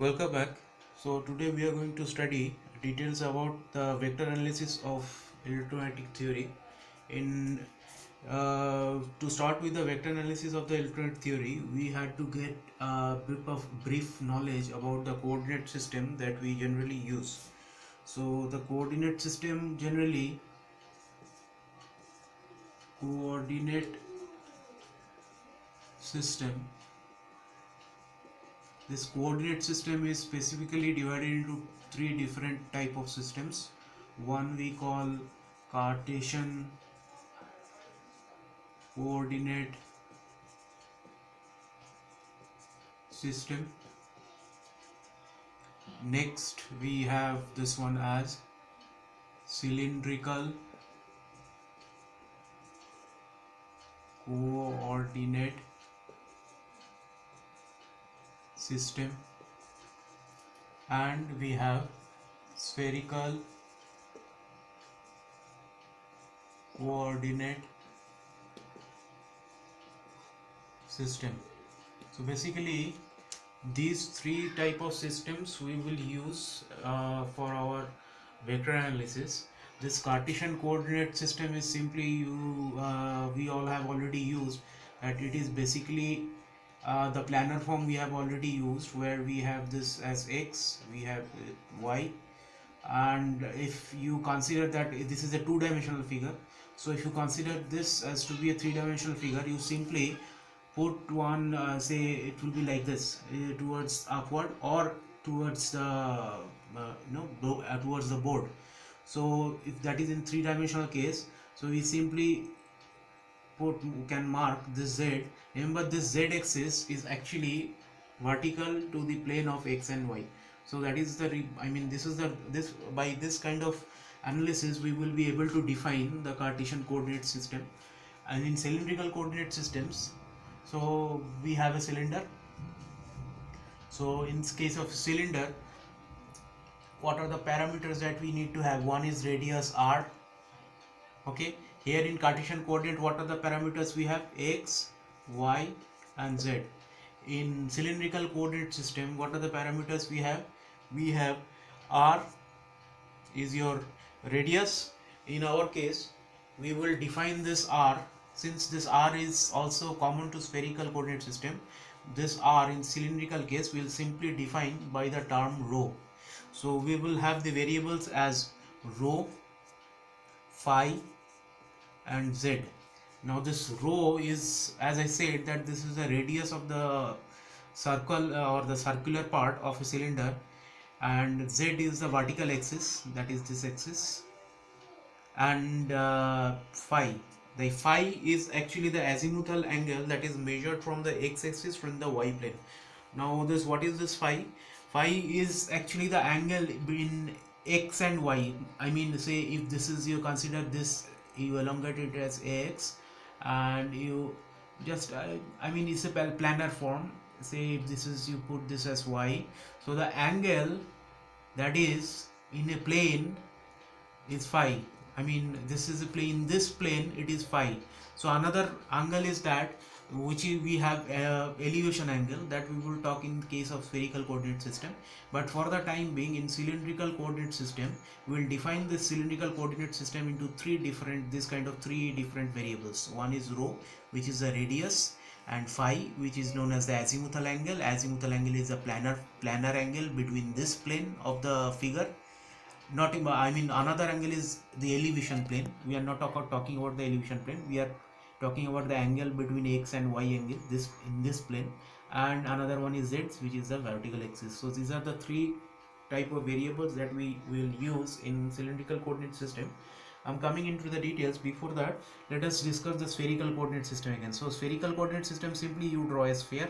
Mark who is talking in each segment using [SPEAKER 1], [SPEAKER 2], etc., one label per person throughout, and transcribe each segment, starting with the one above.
[SPEAKER 1] Welcome back. So today we are going to study details about the vector analysis of electromagnetic theory. In To start with the vector analysis of the electromagnetic theory, we had to get a brief knowledge about the coordinate system that we generally use. So the coordinate system. This coordinate system is specifically divided into three different type of systems. One we call Cartesian coordinate system. Next we have this one as cylindrical coordinate system, and we have spherical coordinate system. So basically these three type of systems we will use for our vector analysis. This Cartesian coordinate system is simply we all have already used, that it is basically the planar form we have already used, where we have this as x, we have y, and if you consider that this is a two-dimensional figure, so if you consider this as to be a three-dimensional figure, you simply put one say it will be like this, towards upward or towards the towards the board. So if that is in three-dimensional case, so we simply can mark this z. Remember, this z axis is actually vertical to the plane of x and y. So that is this by this kind of analysis we will be able to define the Cartesian coordinate system. And in cylindrical coordinate systems, so we have a cylinder. So in case of cylinder, what are the parameters that we need to have? One is radius r. Okay, here in Cartesian coordinate, what are the parameters we have? X, y and z. In cylindrical coordinate system, what are the parameters we have? We have r is your radius. In our case, we will define this r, since this r is also common to spherical coordinate system. This r in cylindrical case will simply define by the term rho. So we will have the variables as rho, phi and z. Now this rho is, as I said, that this is the radius of the circle or the circular part of a cylinder, and z is the vertical axis, that is this axis, and phi. The phi is actually the azimuthal angle that is measured from the x-axis from the y plane. Now this, what is this phi? Phi is actually the angle in x and y. I mean, say if this is, you consider this, you elongate it as x, and you just it's a planar form. Say if this is, you put this as y, so the angle that is in a plane is phi. I mean, this is a plane, this plane it is phi. So another angle is that which we have elevation angle, that we will talk in case of spherical coordinate system. But for the time being, in cylindrical coordinate system, we will define this cylindrical coordinate system into three different variables. One is rho, which is the radius, and phi, which is known as the azimuthal angle. Azimuthal angle is a planar angle between this plane of the figure. Another angle is the elevation plane. We are not talking about the elevation plane. We are talking about the angle between x and y angle, this in this plane. And another one is z, which is the vertical axis. So these are the three type of variables that we will use in cylindrical coordinate system. I'm coming into the details. Before that, let us discuss the spherical coordinate system again. So spherical coordinate system, simply you draw a sphere.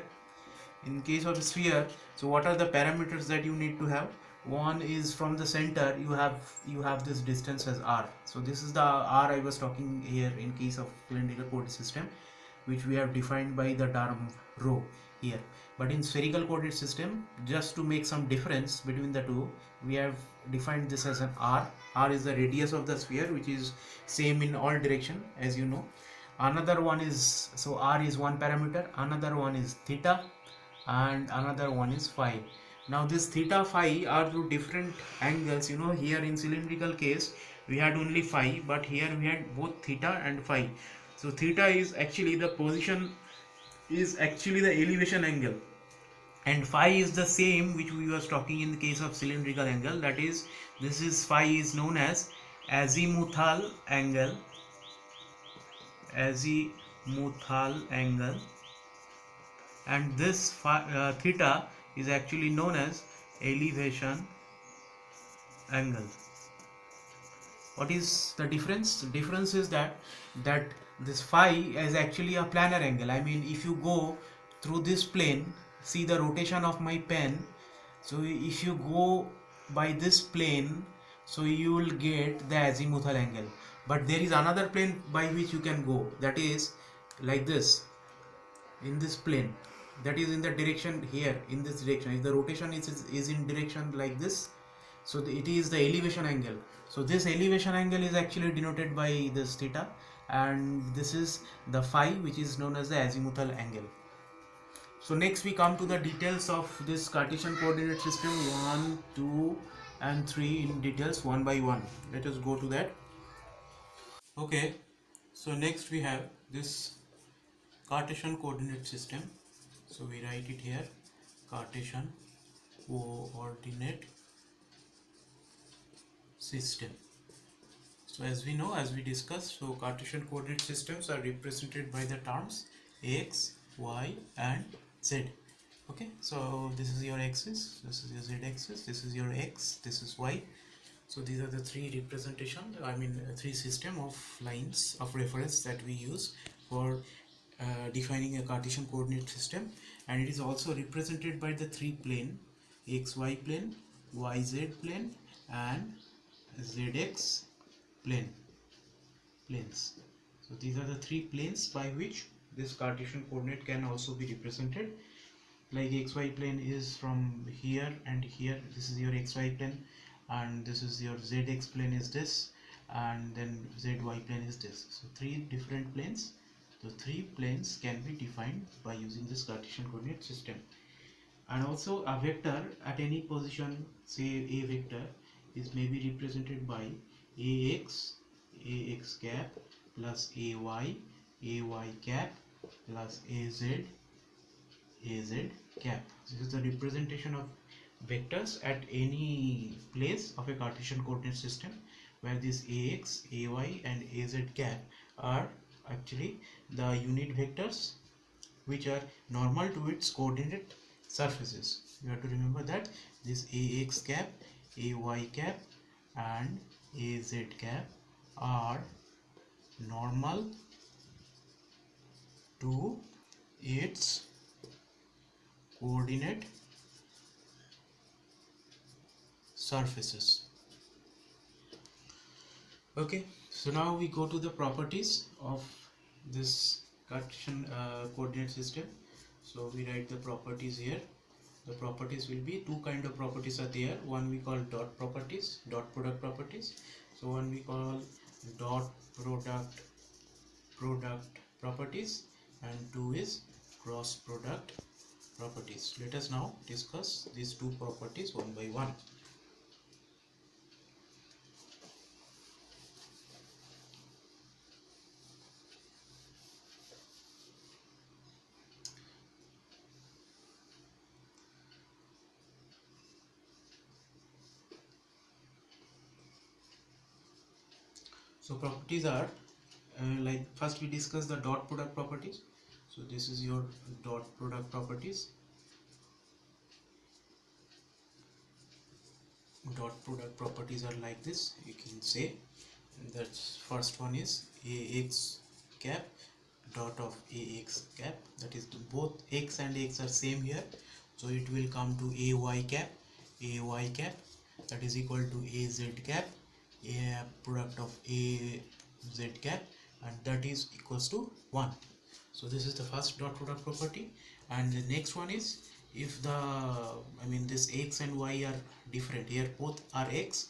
[SPEAKER 1] In case of a sphere, so what are the parameters that you need to have? One is from the center, you have this distance as r. So this is the r I was talking here in case of cylindrical coordinate system, which we have defined by the term rho here. But in spherical coordinate system, just to make some difference between the two, we have defined this as an r. R is the radius of the sphere, which is same in all direction, as you know. Another one is, so r is one parameter, another one is theta, and another one is phi. Now this theta phi are two different angles. You know, here in cylindrical case we had only phi, but here we had both theta and phi. So theta is actually the position, is actually the elevation angle, and phi is the same which we was talking in the case of cylindrical angle. That is, this is phi is known as azimuthal angle, azimuthal angle, and this theta is actually known as elevation angle. What is the difference? The difference is that this phi is actually a planar angle. I mean, if you go through this plane, see the rotation of my pen, so if you go by this plane, so you will get the azimuthal angle. But there is another plane by which you can go, that is like this, in this plane, that is in the direction here, in this direction. If the rotation is in direction like this, so it is the elevation angle. So this elevation angle is actually denoted by this theta, and this is the phi, which is known as the azimuthal angle. So next we come to the details of this Cartesian coordinate system 1, 2 and 3 in details, one by one. Let us go to that. Okay, so next we have this Cartesian coordinate system. So we write it here, Cartesian coordinate system. So as we know, as we discussed, so Cartesian coordinate systems are represented by the terms x, y and z. Okay, so this is your axis, this is your z axis, this is your x, this is y. So these are the three representation, I mean three system of lines of reference that we use for defining a Cartesian coordinate system, and it is also represented by the three plane, xy plane, yz plane and zx planes. So these are the three planes by which this Cartesian coordinate can also be represented. Like xy plane is from here and here, this is your xy plane, and this is your zx plane is this, and then zy plane is this. So three different planes. The three planes can be defined by using this Cartesian coordinate system. And also a vector at any position, say a vector, is may be represented by ax cap plus ay cap plus az cap. This is the representation of vectors at any place of a Cartesian coordinate system, where this ax, ay and az cap are actually the unit vectors which are normal to its coordinate surfaces. You have to remember that this ax cap, ay cap and az cap are normal to its coordinate surfaces. Okay, so now we go to the properties of this Cartesian coordinate system. So we write the properties here. The properties will be two kind of properties are there. One we call dot properties, dot product properties. So one we call dot product properties, and two is cross product properties. Let us now discuss these two properties one by one. So properties are like, first we discuss the dot product properties. So this is your dot product properties. Dot product properties are like this. You can say that first one is ax cap dot of ax cap, that is both x and x are same here, so it will come to ay cap that is equal to az cap, a product of az cap, and that is equals to 1. So this is the first dot product property. And the next one is, if the this x and y are different, here both are x,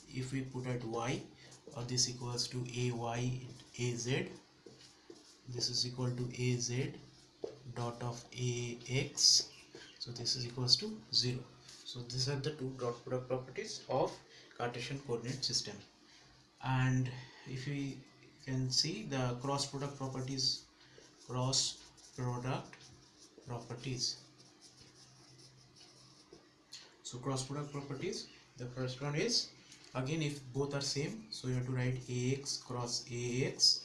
[SPEAKER 1] if we put at y, this equals to ay az, this is equal to az dot of ax, so this is equals to 0. So these are the two dot product properties of Cartesian coordinate system. And if we can see the cross product properties, so cross product properties, the first one is, again, if both are same, so you have to write ax cross ax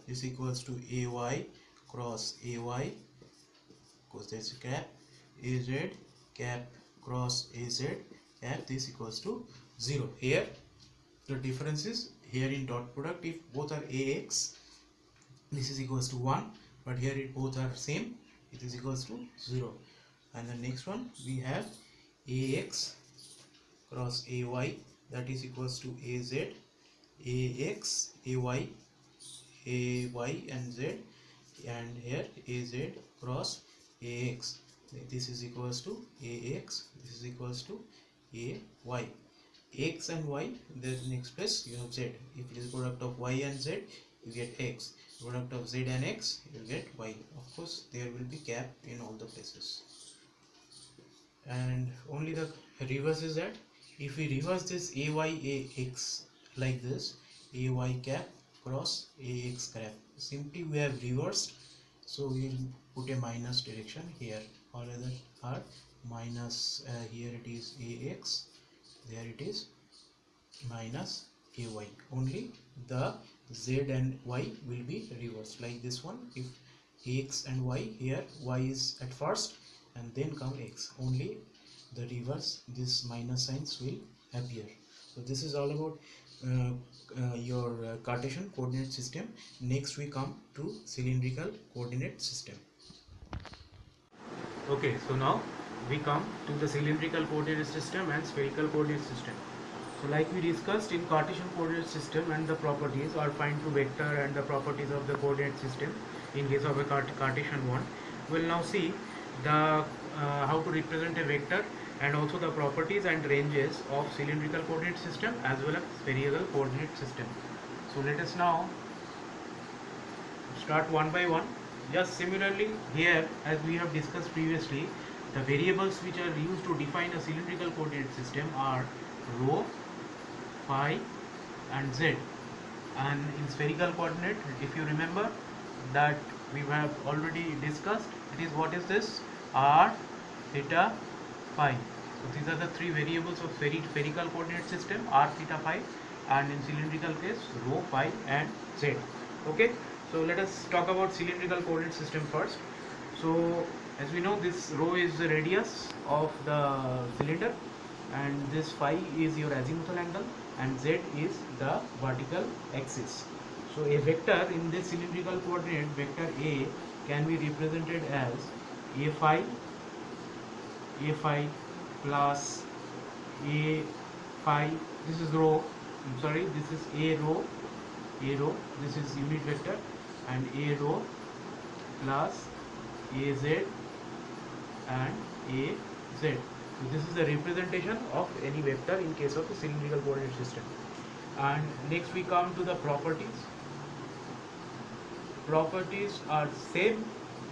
[SPEAKER 1] is equals to ay cross ay, because there's a cap, az cap cross az cap, this equals to 0. Here the difference is, here in dot product, if both are ax, this is equals to 1, but here it both are same, it is equals to 0. And the next one we have ax cross ay, that is equals to az, ax, ay and z, and here az cross ax, this is equals to ax, this is equals to ay. X and y, then next place you have z. If it is product of y and z, you get x. Product of z and x, you get y. Of course, there will be cap in all the places. And only the reverse is that, if we reverse this ay ax like this, ay cap cross ax cap, simply we have reversed, so we will put a minus direction here. All other are minus, here it is ax, there it is minus ay. Only the z and y will be reversed, like this one. If x and y, here y is at first and then come x, only the reverse, this minus signs will appear. So this is all about your Cartesian coordinate system. Next we come to cylindrical coordinate system. Okay, so now we come to the cylindrical coordinate system and spherical coordinate system. So like we discussed in Cartesian coordinate system, and the properties are find to vector and the properties of the coordinate system in case of a Cartesian one. We will now see the how to represent a vector and also the properties and ranges of cylindrical coordinate system as well as spherical coordinate system. So let us now start one by one. Just similarly here, as we have discussed previously, the variables which are used to define a cylindrical coordinate system are rho, phi and z. And in spherical coordinate, if you remember that we have already discussed, it is, what is this, r, theta, phi. So these are the three variables of spherical coordinate system, r, theta, phi, and in cylindrical case rho, phi and z. Okay, so let us talk about cylindrical coordinate system first. So as we know, this rho is the radius of the cylinder, and this phi is your azimuthal angle, and z is the vertical axis. So a vector in this cylindrical coordinate, vector A, can be represented as a phi plus a phi, this is rho, I'm sorry, this is a rho, this is unit vector, and a rho plus az and az. So this is the representation of any vector in case of the cylindrical coordinate system. And next we come to the properties. Properties are same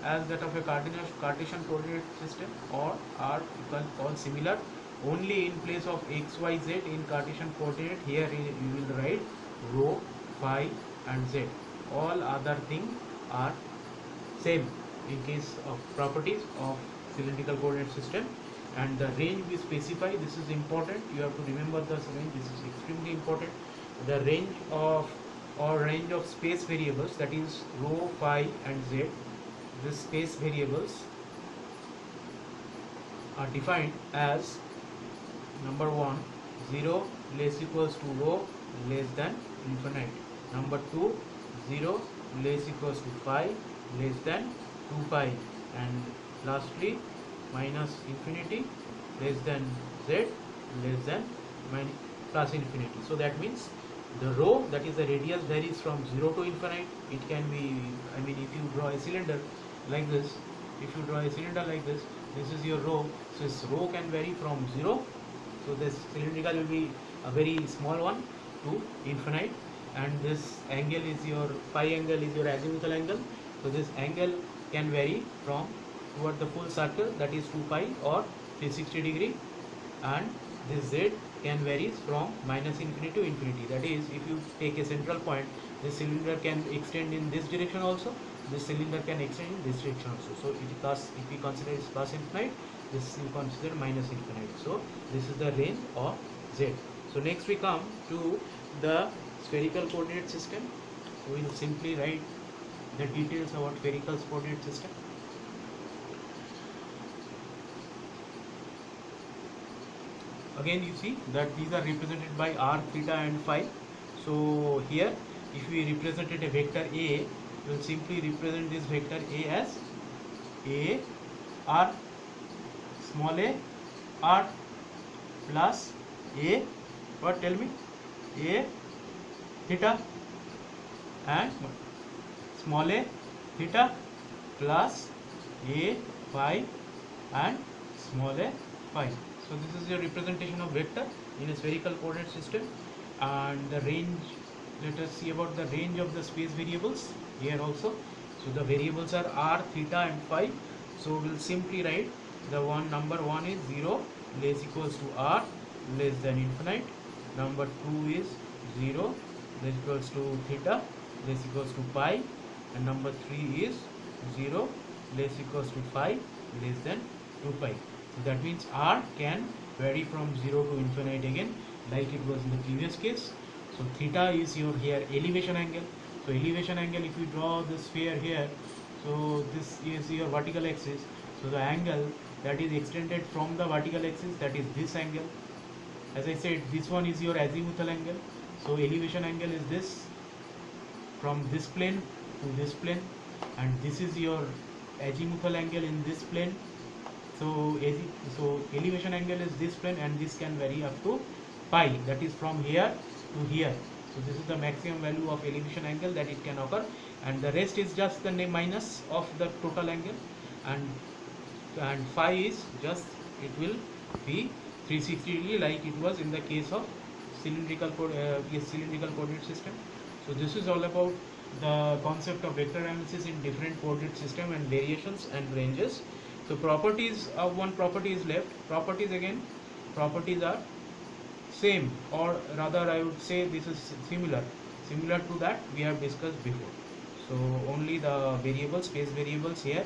[SPEAKER 1] as that of a Cartesian coordinate system, or are all similar. Only in place of x, y, z in Cartesian coordinate, here you will write rho, phi and z. All other things are same in case of properties of cylindrical coordinate system. And the range we specify, this is important, you have to remember this range, this is extremely important. The range of space variables, that is rho, phi and z, these space variables are defined as, number 1, 0 less equals to rho less than infinite. Number 2, 0 less equals to phi less than 2 pi, and lastly minus infinity less than z less than plus infinity. So that means the rho, that is the radius, varies from 0 to infinite. It can be, I mean, if you draw a cylinder like this, this is your rho. So this rho can vary from 0, so this cylindrical will be a very small one, to infinite, and this angle is your phi angle, is your azimuthal angle. So this angle can vary from toward the full circle, that is 2 pi or 360 degree, and this z can varies from minus infinity to infinity. That is, if you take a central point, this cylinder can extend in this direction also, this cylinder can extend in this direction also. So if we consider it plus infinite, this you consider minus infinite. So this is the range of z. So next we come to the spherical coordinate system. We will simply write the details about spherical coordinate system. Again you see that these are represented by r, theta and phi. So here if we represented a vector A, we will simply represent this vector A as A r small a r plus A, what, tell me, A theta and small a theta plus A phi and small a phi. So this is your representation of vector in a spherical coordinate system. And the range, let us see about the range of the space variables here also. So the variables are r, theta and phi. So we'll simply write the number 1 is 0 less equals to r less than infinite. Number 2 is 0 less equals to theta less equals to pi, and number 3 is 0 less equals to phi less than 2 pi. So that means r can vary from 0 to infinite again, like it was in the previous case. So theta is your here elevation angle. So elevation angle, if you draw the sphere here, so this is your vertical axis. So the angle that is extended from the vertical axis, that is this angle. As I said, this one is your azimuthal angle. So elevation angle is this, from this plane to this plane, and this is your azimuthal angle in this plane. So elevation angle is this plane, and this can vary up to pi, that is from here to here. So this is the maximum value of elevation angle that it can occur, and the rest is just the minus of the total angle, and phi is just, it will be 360 degree like it was in the case of cylindrical coordinate system. So this is all about the concept of vector analysis in different coordinate system and variations and ranges. So properties of one property is left. Properties again, properties are same, or rather I would say this is similar to that we have discussed before. So only the variables, space variables here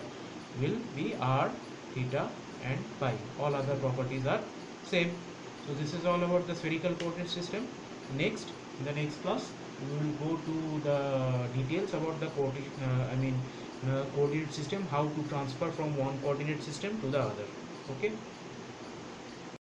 [SPEAKER 1] will be r, theta and phi. All other properties are same. So this is all about the spherical coordinate system. Next, in the next class, we will go to the details about the coordinate system, how to transfer from one coordinate system to the other. Okay.